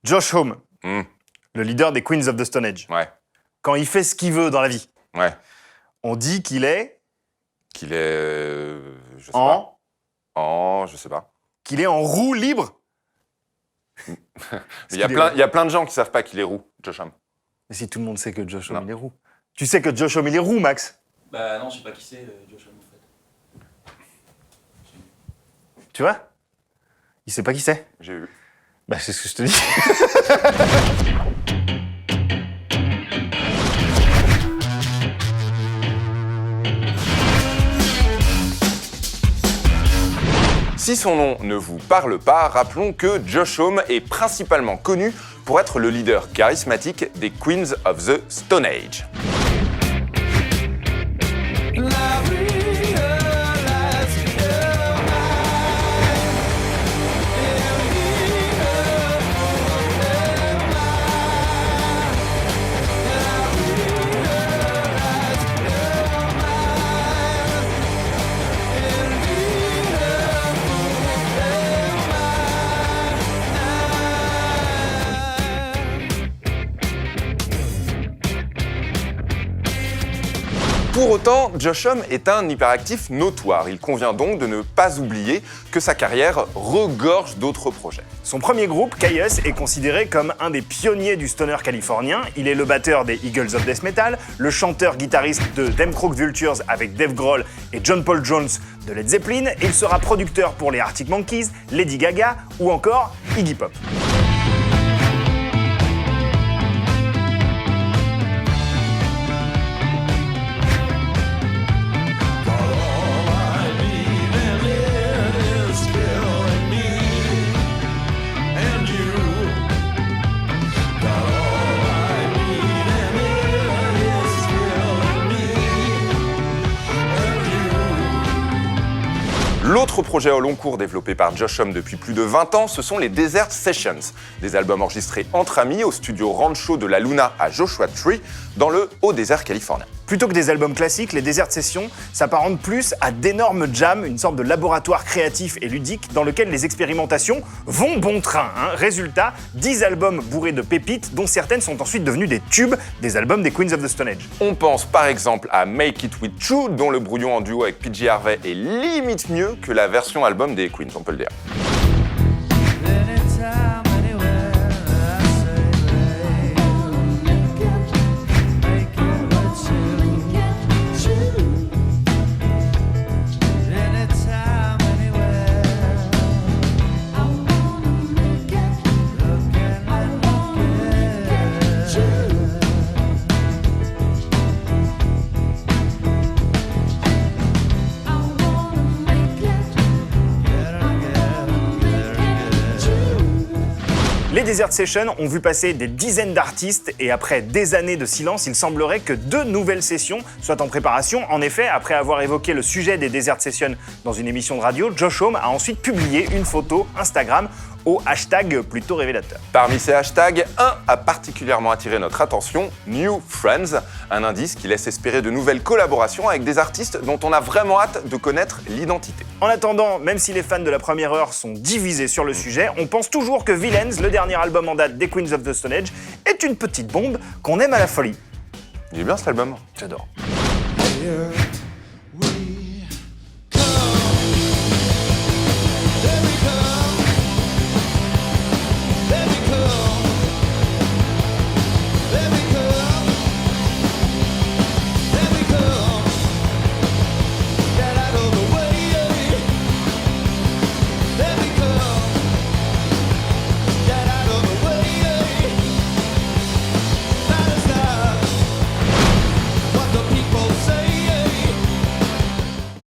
Josh Homme, Hmm. le leader des Queens of the Stone Age, Ouais. quand il fait ce qu'il veut dans la vie, Ouais. on dit qu'il est Qu'il est. Je sais en... pas. Je sais pas. qu'il est en roue libre. Il y a plein de gens qui savent pas qu'il est roux, Josh Homme. Mais si tout le monde sait que Josh Homme, Non. il est roux. Tu sais que Josh Homme, il est roux, Max? Bah non, je sais pas qui c'est, Josh Homme, en fait. Tu vois? Il sait pas qui c'est. J'ai eu. Bah, c'est ce que je te dis. Si son nom ne vous parle pas, rappelons que Josh Homme est principalement connu pour être le leader charismatique des Queens of the Stone Age. Pour autant, Josh Homme est un hyperactif notoire. Il convient donc de ne pas oublier que sa carrière regorge d'autres projets. Son premier groupe, Kyuss, est considéré comme un des pionniers du stoner californien. Il est le batteur des Eagles of Death Metal, le chanteur-guitariste de Them Crooked Vultures avec Dave Grohl et John Paul Jones de Led Zeppelin, et il sera producteur pour les Arctic Monkeys, Lady Gaga ou encore Iggy Pop. L'autre projet au long cours développé par Josh Homme depuis plus de 20 ans, ce sont les Desert Sessions, des albums enregistrés entre amis au studio Rancho de la Luna à Joshua Tree, dans le haut désert californien. Plutôt que des albums classiques, les Desert Sessions s'apparentent plus à d'énormes jams, une sorte de laboratoire créatif et ludique dans lequel les expérimentations vont bon train. Résultat, 10 albums bourrés de pépites, dont certaines sont ensuite devenues des tubes, des albums des Queens of the Stone Age. On pense par exemple à Make It With You, dont le brouillon en duo avec PJ Harvey est limite mieux que la version album des Queens, on peut le dire. Les Desert Sessions ont vu passer des dizaines d'artistes et après des années de silence, il semblerait que 2 nouvelles sessions soient en préparation. En effet, après avoir évoqué le sujet des Desert Sessions dans une émission de radio, Josh Homme a ensuite publié une photo Instagram au hashtag plutôt révélateur. Parmi ces hashtags, un a particulièrement attiré notre attention, New Friends, un indice qui laisse espérer de nouvelles collaborations avec des artistes dont on a vraiment hâte de connaître l'identité. En attendant, même si les fans de la première heure sont divisés sur le sujet, on pense toujours que Villains, le dernier album en date des Queens of the Stone Age, est une petite bombe qu'on aime à la folie. Il est bien cet album. J'adore. Yeah.